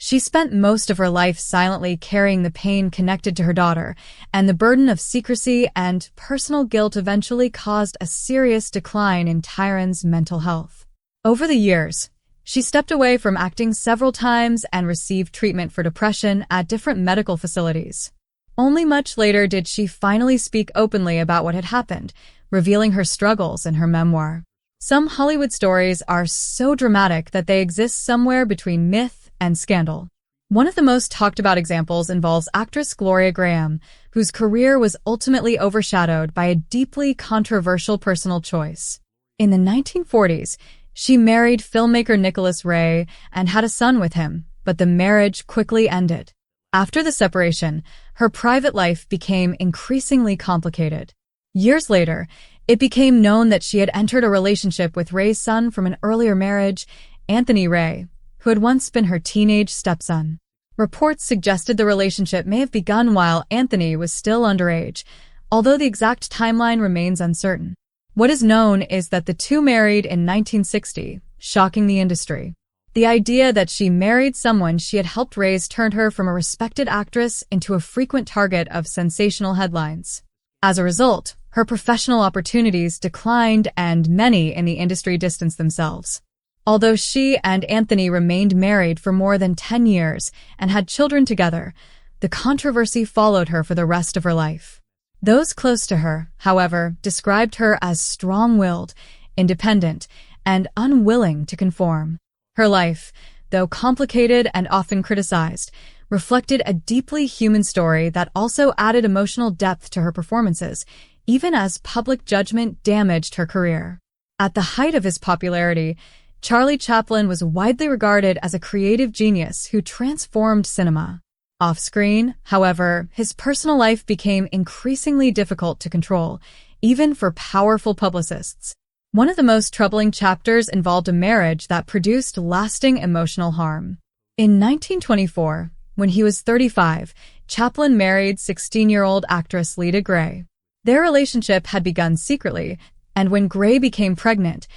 She spent most of her life silently carrying the pain connected to her daughter, and the burden of secrecy and personal guilt eventually caused a serious decline in Thehin's mental health. Over the years, she stepped away from acting several times and received treatment for depression at different medical facilities. Only much later did she finally speak openly about what had happened, revealing her struggles in her memoir. Some Hollywood stories are so dramatic that they exist somewhere between myth and scandal. One of the most talked about examples involves actress Gloria Graham, whose career was ultimately overshadowed by a deeply controversial personal choice. In the 1940s, she married filmmaker Nicholas Ray and had a son with him, but the marriage quickly ended. After the separation, her private life became increasingly complicated. Years later, it became known that she had entered a relationship with Ray's son from an earlier marriage, Anthony Ray, who had once been her teenage stepson. Reports suggested the relationship may have begun while Anthony was still underage, although the exact timeline remains uncertain. What is known is that the two married in 1960, shocking the industry. The idea that she married someone she had helped raise turned her from a respected actress into a frequent target of sensational headlines. As a result, her professional opportunities declined and many in the industry distanced themselves. Although she and Anthony remained married for more than 10 years and had children together, the controversy followed her for the rest of her life. Those close to her, however, described her as strong-willed, independent, and unwilling to conform. Her life, though complicated and often criticized, reflected a deeply human story that also added emotional depth to her performances, even as public judgment damaged her career. At the height of his popularity, Charlie Chaplin was widely regarded as a creative genius who transformed cinema. Off-screen, however, his personal life became increasingly difficult to control, even for powerful publicists. One of the most troubling chapters involved a marriage that produced lasting emotional harm. In 1924, when he was 35, Chaplin married 16-year-old actress Leda Gray. Their relationship had begun secretly, and when Gray became pregnant,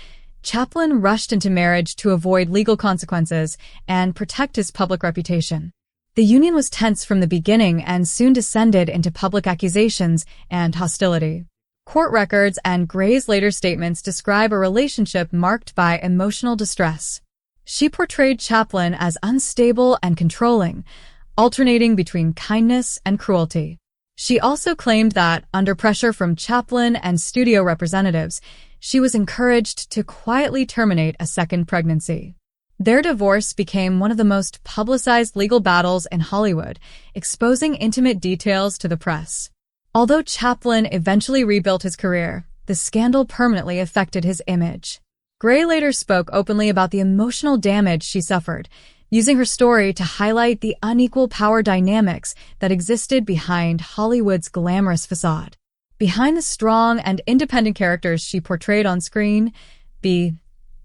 Chaplin rushed into marriage to avoid legal consequences and protect his public reputation. The union was tense from the beginning and soon descended into public accusations and hostility. Court records and Gray's later statements describe a relationship marked by emotional distress. She portrayed Chaplin as unstable and controlling, alternating between kindness and cruelty. She also claimed that, under pressure from Chaplin and studio representatives, she was encouraged to quietly terminate a second pregnancy. Their divorce became one of the most publicized legal battles in Hollywood, exposing intimate details to the press. Although Chaplin eventually rebuilt his career, the scandal permanently affected his image. Gray later spoke openly about the emotional damage she suffered, using her story to highlight the unequal power dynamics that existed behind Hollywood's glamorous facade. Behind the strong and independent characters she portrayed on screen,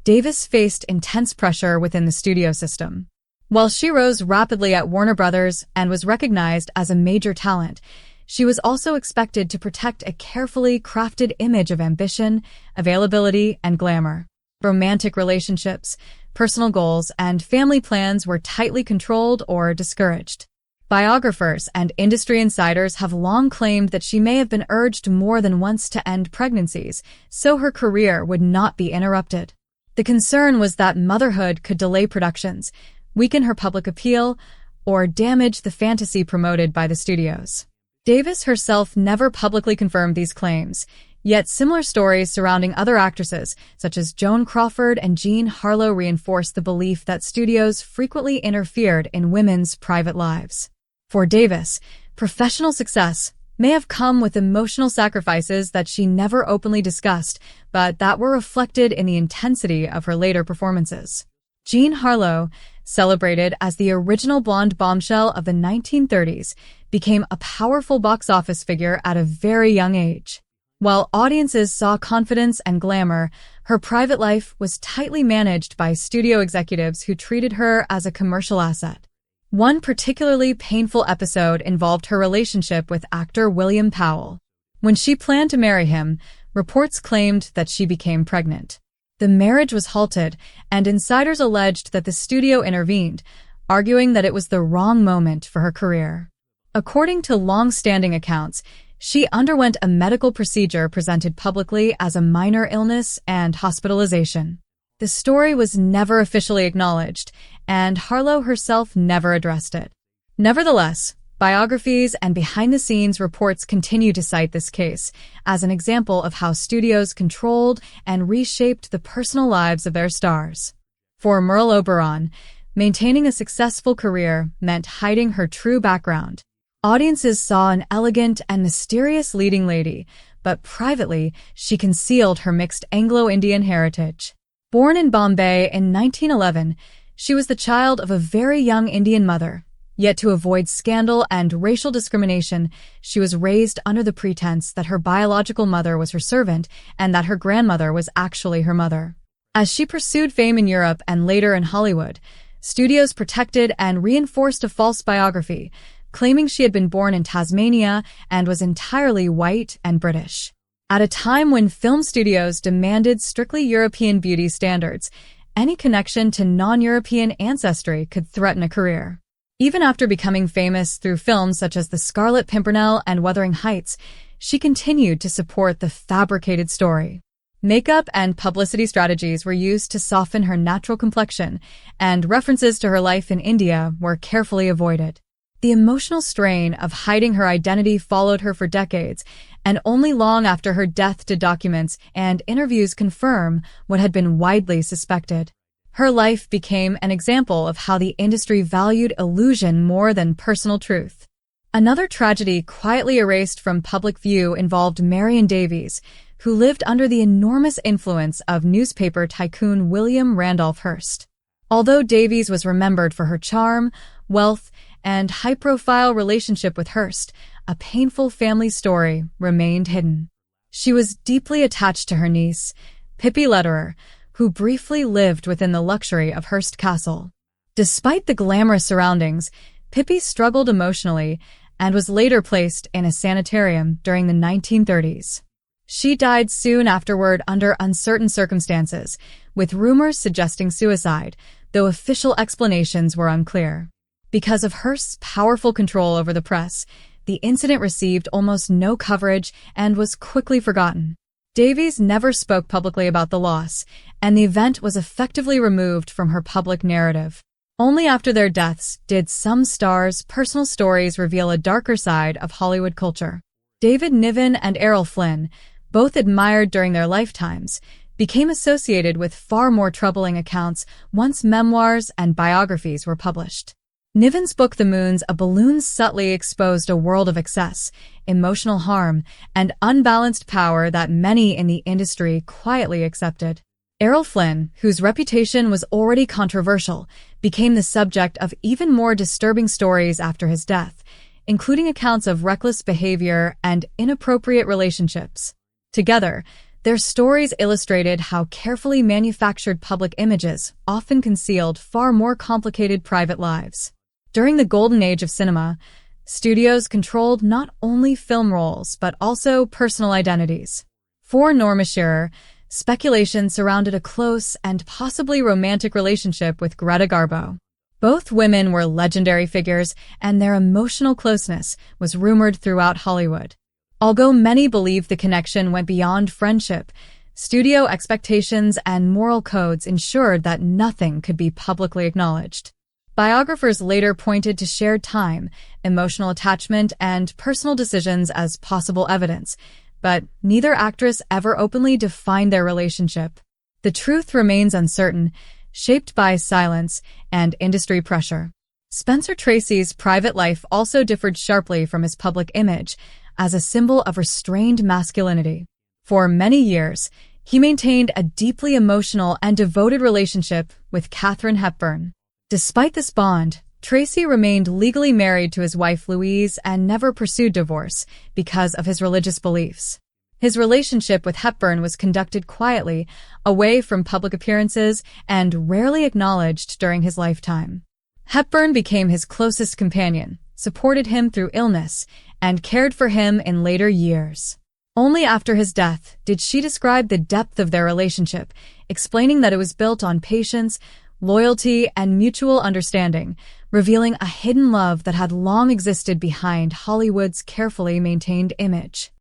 Davis faced intense pressure within the studio system. While she rose rapidly at Warner Brothers and was recognized as a major talent, she was also expected to protect a carefully crafted image of ambition, availability, and glamour. Romantic relationships, personal goals, and family plans were tightly controlled or discouraged. Biographers and industry insiders have long claimed that she may have been urged more than once to end pregnancies, so her career would not be interrupted. The concern was that motherhood could delay productions, weaken her public appeal, or damage the fantasy promoted by the studios. Davis herself never publicly confirmed these claims, yet similar stories surrounding other actresses, such as Joan Crawford and Jean Harlow, reinforced the belief that studios frequently interfered in women's private lives. For Davis, professional success may have come with emotional sacrifices that she never openly discussed, but that were reflected in the intensity of her later performances. Jean Harlow, celebrated as the original blonde bombshell of the 1930s, became a powerful box office figure at a very young age. While audiences saw confidence and glamour, her private life was tightly managed by studio executives who treated her as a commercial asset. One particularly painful episode involved her relationship with actor William Powell. When she planned to marry him, reports claimed that she became pregnant. The marriage was halted, and insiders alleged that the studio intervened, arguing that it was the wrong moment for her career. According to long-standing accounts, she underwent a medical procedure presented publicly as a minor illness and hospitalization. The story was never officially acknowledged, and Harlow herself never addressed it. Nevertheless, biographies and behind-the-scenes reports continue to cite this case as an example of how studios controlled and reshaped the personal lives of their stars. For Merle Oberon, maintaining a successful career meant hiding her true background. Audiences saw an elegant and mysterious leading lady, but privately, she concealed her mixed Anglo-Indian heritage. Born in Bombay in 1911, she was the child of a very young Indian mother. Yet to avoid scandal and racial discrimination, she was raised under the pretense that her biological mother was her servant and that her grandmother was actually her mother. As she pursued fame in Europe and later in Hollywood, studios protected and reinforced a false biography, claiming she had been born in Tasmania and was entirely white and British. At a time when film studios demanded strictly European beauty standards, any connection to non-European ancestry could threaten a career. Even after becoming famous through films such as The Scarlet Pimpernel and Wuthering Heights, she continued to support the fabricated story. Makeup and publicity strategies were used to soften her natural complexion, and references to her life in India were carefully avoided. The emotional strain of hiding her identity followed her for decades, and only long after her death did documents and interviews confirm what had been widely suspected. Her life became an example of how the industry valued illusion more than personal truth. Another tragedy quietly erased from public view involved Marion Davies, who lived under the enormous influence of newspaper tycoon William Randolph Hearst. Although Davies was remembered for her charm, wealth, and high-profile relationship with Hearst, a painful family story remained hidden. She was deeply attached to her niece, Pippi Lederer, who briefly lived within the luxury of Hearst Castle. Despite the glamorous surroundings, Pippi struggled emotionally and was later placed in a sanitarium during the 1930s. She died soon afterward under uncertain circumstances, with rumors suggesting suicide, though official explanations were unclear. Because of Hearst's powerful control over the press, the incident received almost no coverage and was quickly forgotten. Davies never spoke publicly about the loss, and the event was effectively removed from her public narrative. Only after their deaths did some stars' personal stories reveal a darker side of Hollywood culture. David Niven and Errol Flynn, both admired during their lifetimes, became associated with far more troubling accounts once memoirs and biographies were published. Niven's book The Moon's a Balloon subtly exposed a world of excess, emotional harm, and unbalanced power that many in the industry quietly accepted. Errol Flynn, whose reputation was already controversial, became the subject of even more disturbing stories after his death, including accounts of reckless behavior and inappropriate relationships. Together, their stories illustrated how carefully manufactured public images often concealed far more complicated private lives. During the golden age of cinema, studios controlled not only film roles but also personal identities. For Norma Shearer, speculation surrounded a close and possibly romantic relationship with Greta Garbo. Both women were legendary figures, and their emotional closeness was rumored throughout Hollywood. Although many believed the connection went beyond friendship, studio expectations and moral codes ensured that nothing could be publicly acknowledged. Biographers later pointed to shared time, emotional attachment, and personal decisions as possible evidence, but neither actress ever openly defined their relationship. The truth remains uncertain, shaped by silence and industry pressure. Spencer Tracy's private life also differed sharply from his public image, as a symbol of restrained masculinity. For many years, he maintained a deeply emotional and devoted relationship with Katharine Hepburn. Despite this bond, Tracy remained legally married to his wife Louise and never pursued divorce because of his religious beliefs. His relationship with Hepburn was conducted quietly, away from public appearances, and rarely acknowledged during his lifetime. Hepburn became his closest companion, supported him through illness, and cared for him in later years. Only after his death did she describe the depth of their relationship, explaining that it was built on patience, loyalty, and mutual understanding, revealing a hidden love that had long existed behind Hollywood's carefully maintained image.